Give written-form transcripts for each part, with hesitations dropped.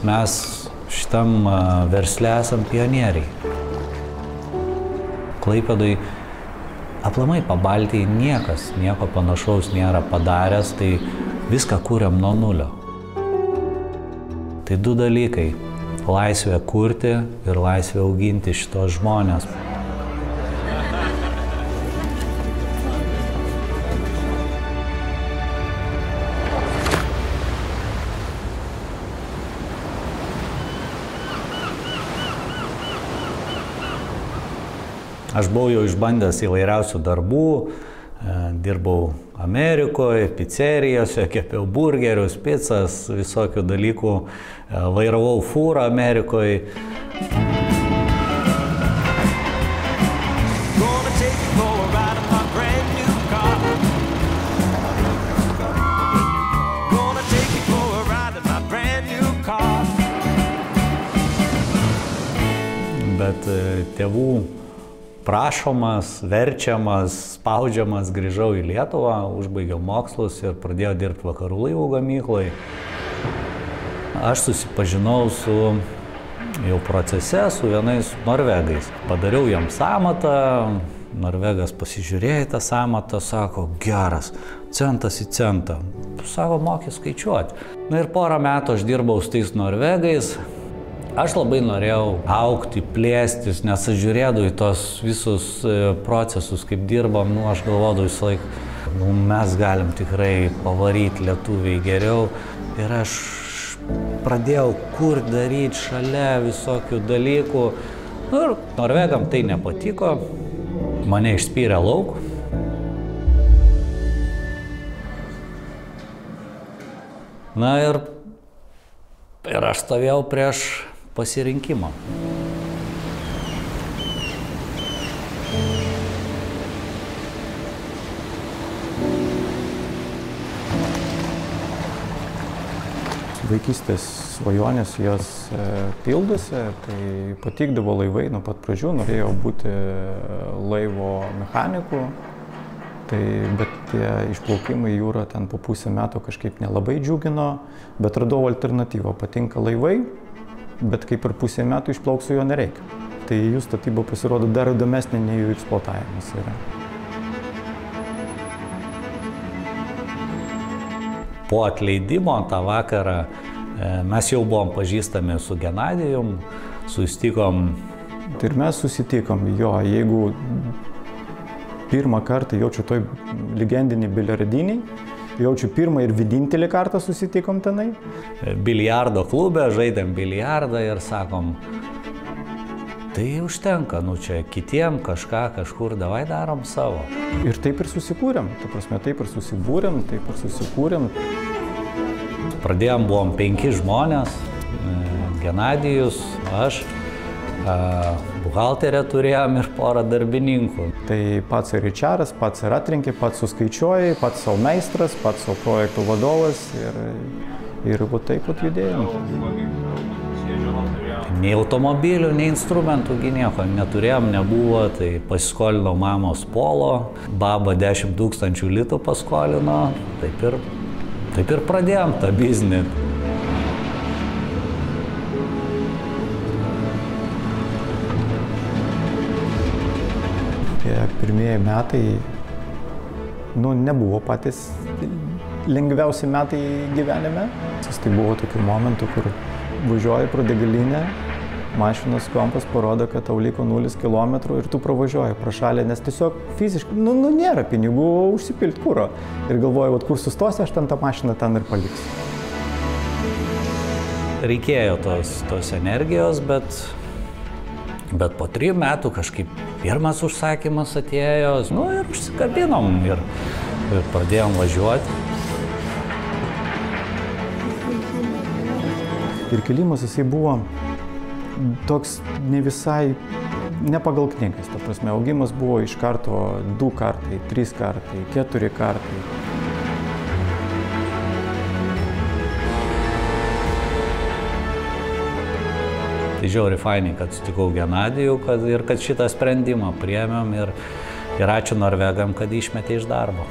Mes šitam versle esam pionieriai. Klaipėdoj aplamai Pabaltijai niekas nieko panašaus nėra padaręs, tai viską kūrėm nuo nulio. Tai du dalykai - laisvė kurti ir laisvė auginti šitos žmonės. Aš buvau jau išbandęs įvairiausių darbų, dirbau Amerikoje, pizzerijose, kepiau burgerius, pizzas, visokių dalykų, vairavau fūrą Amerikoje. Bet tėvų prašomas, verčiamas, spaudžiamas grįžau į Lietuvą, užbaigiau mokslus ir pradėjau dirbti Vakarų laivų gamyklai. Aš susipažinau jau procese su vienais norvegais. Padariau jam sąmatą, norvegas pasižiūrėjo į tą sąmatą, sako, geras, centas į centą. Sako, moki skaičiuoti. Na ir porą metų aš dirbau su tais norvegais. Aš labai norėjau augti, plėstis, nes aš žiūrėdavau į tos visus procesus, kaip dirbam, aš galvodavau visą laiką, mes galim tikrai pavaryti lietuviai geriau. Ir aš pradėjau daryti šalia visokių dalykų. Ir norvegam tai nepatiko, mane išspyrė lauk. Na ir aš stovėjau prieš pasirinkimą. Vaikystės svajonės jos pildosi, tai patikdavo laivai nuo pat pradžių, norėjau būti laivo mechaniku, bet tie išplaukimai į jūrą ten po pusę metų kažkaip nelabai džiugino, bet radau alternatyvą, patinka laivai, bet kaip per pusę metų išplauksiu jo nereikia. Tai jų statyba pasirodo dar įdomesnė nei jų eksploatavimas yra. Po atleidimo tą vakarą mes jau buvom pažįstami su Genadijum, susitikom. Tai ir mes susitikom, jo, jeigu pirmą kartą jaučiu toj legendinį biliardinį, jaučiu pirmą ir vienintelį kartą susitikom tenai. Biliardo klube, žaidėm biliardą ir sakom, tai užtenka, čia kitiem kažkur, davai darom savo. Ir taip ir susikūrėm, taip ir susikūrėm. Pradėjom, buvom 5 žmonės, Genadijus, aš, buhalterę turėjom ir porą darbininkų. Tai pats ir HR, pats ir atrinkė, pats suskaičiuoja, pats savo meistras, pats savo projektų vadovas ir taip pat judėjom. Nei automobilių, nei instrumentų nieko neturėjom, nebuvo, tai pasiskolinau mamos Polo, baba 10 000 litų paskolino, taip ir pradėjom tą biznį. Pirmieji metai nebuvo patys lengviausi metai gyvenime. Tai buvo tokių momentų, kur važiuoji pro degalinę, mašinos kompas parodo, kad tau liko 0 km ir tu pravažiuoji pro šalį, nes tiesiog fiziškai nėra pinigų užsipilti kuro. Ir galvoju, kur sustosi, aš ten tą mašiną ten ir paliksiu. Reikėjo tos energijos, bet po 3 metų kažkaip pirmas užsakymas atėjo, ir užsikabinom ir pradėjom važiuoti. Ir kilimas jisai buvo toks ne visai, ne pagal knygas, augimas buvo iš karto 2 kartai, 3 kartai, 4 kartai. Tai žiauriai fainai, kad sutikau Genadijų ir kad šitą sprendimą priėmėm ir ačiū norvegam, kad išmetė iš darbo.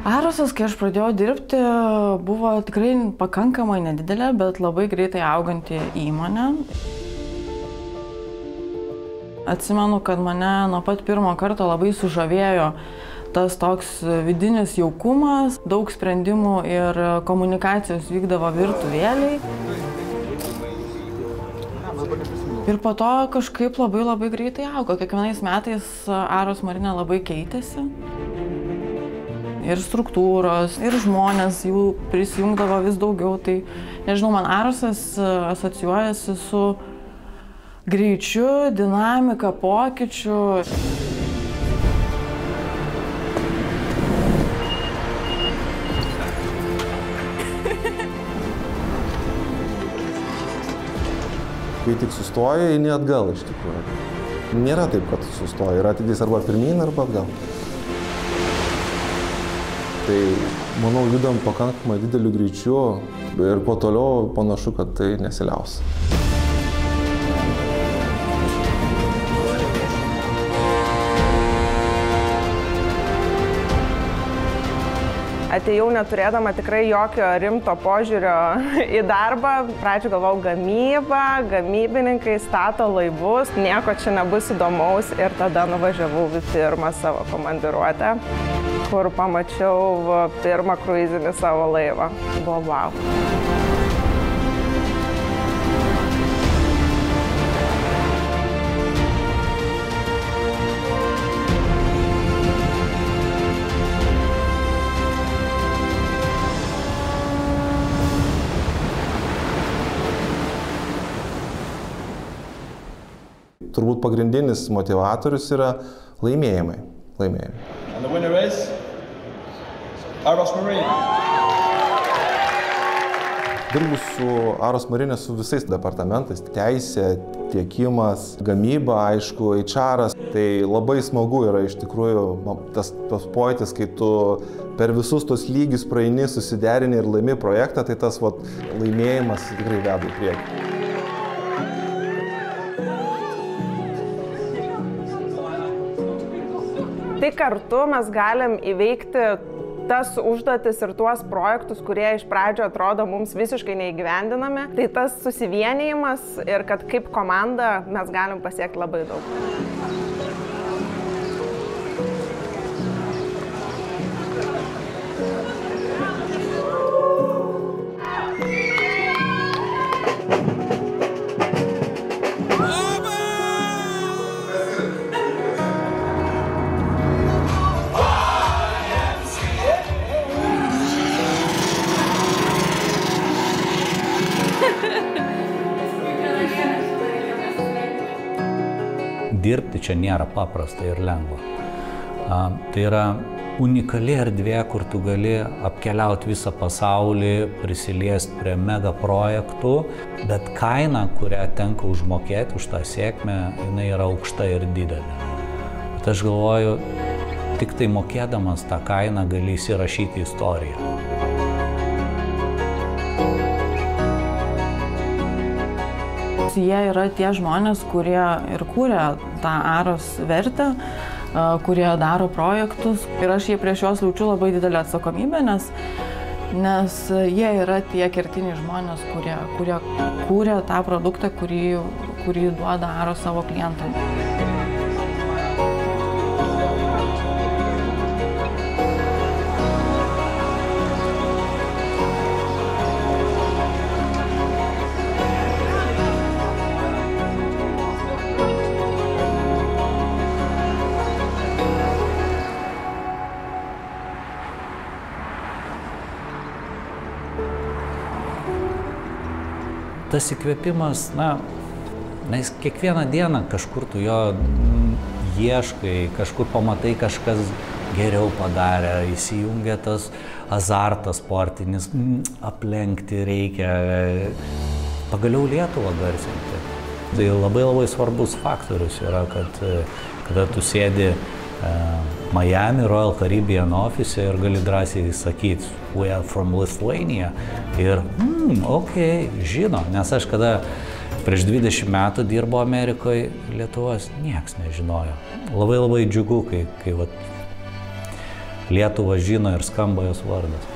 Arosas, kai aš pradėjau dirbti, buvo tikrai pakankamai nedidelė, bet labai greitai auganti įmonė. Atsimenu, kad mane nuo pat pirmo karto labai sužavėjo tas toks vidinis jaukumas, daug sprendimų ir komunikacijos vykdavo virtuvėliai. Ir po to kažkaip labai greitai augo. Kiekvienais metais Aros Marine labai keitėsi. Ir struktūros, ir žmonės, jų prisijungdavo vis daugiau. Tai, nežinau, man Arosas asocijuojasi su greičiu, dinamika, pokyčiu. Kai tik sustoja, eini atgal iš tikrųjų. Nėra taip, kad sustoja. Yra tiktais arba pirmyn, arba atgal. Tai, manau, judam pakankamai dideliu greičiu ir po toliau panašu, kad tai nesiliaus. Atėjau neturėdama tikrai jokio rimto požiūrio į darbą. Pradžioje galvojau gamybą, gamybininkai stato laivus, nieko čia nebus įdomaus ir tada nuvažiavau į pirmą savo komandiruotę, kur pamačiau pirmą kruizinį savo laivą. Buvo wow. Turbūt pagrindinis motivatorius yra laimėjimai. And the winner is Aros Marine. Dirbu su Aros Marine su visais departamentais. Teisė, tiekimas, gamyba, aišku, HR-as. Tai labai smagu yra iš tikrųjų tas pojūtis, kai tu per visus tos lygius praeini, susiderini ir laimi projektą, tai tas laimėjimas tikrai veda į priekį. Tai kartu mes galim įveikti tas užduotis ir tuos projektus, kurie iš pradžio atrodo mums visiškai neįgyvendinami. Tai tas susivienijimas ir kad kaip komanda mes galim pasiekti labai daug. Dirbti čia nėra paprasta ir lengva. Tai yra unikali erdvė, kur tu gali apkeliauti visą pasaulį, prisiliesti prie mega projektų, bet kaina, kurią tenka užmokėti už tą sėkmę, jinai yra aukšta ir didelė. Bet aš galvoju, tik tai mokėdamas tą kainą gali įsirašyti istoriją. Jie yra tie žmonės, kurie ir kūrė tą Aros vertę, kurie daro projektus. Ir aš prieš juos jaučiu labai didelę atsakomybę, nes jie yra tie kertiniai žmonės, kurie kūrė tą produktą, kurį duoda Aros savo klientam. Tas įkvėpimas, nes kiekvieną dieną kažkur tu jo ieškai, kažkur pamatai kažkas geriau padarė, įsijungia tas azartas sportinis, aplenkti reikia, pagaliau Lietuvą garsinti. Tai labai svarbus faktorius yra, kad kada tu sėdi Miami Royal Caribbean office ir gali drąsiai sakyti, we are from Lithuania. Ir, žino, nes aš kada prieš 20 metų dirbo Amerikoje, Lietuvos nieks nežinojo. Labai džiugu, kai Lietuva žino ir skamba jos vardas.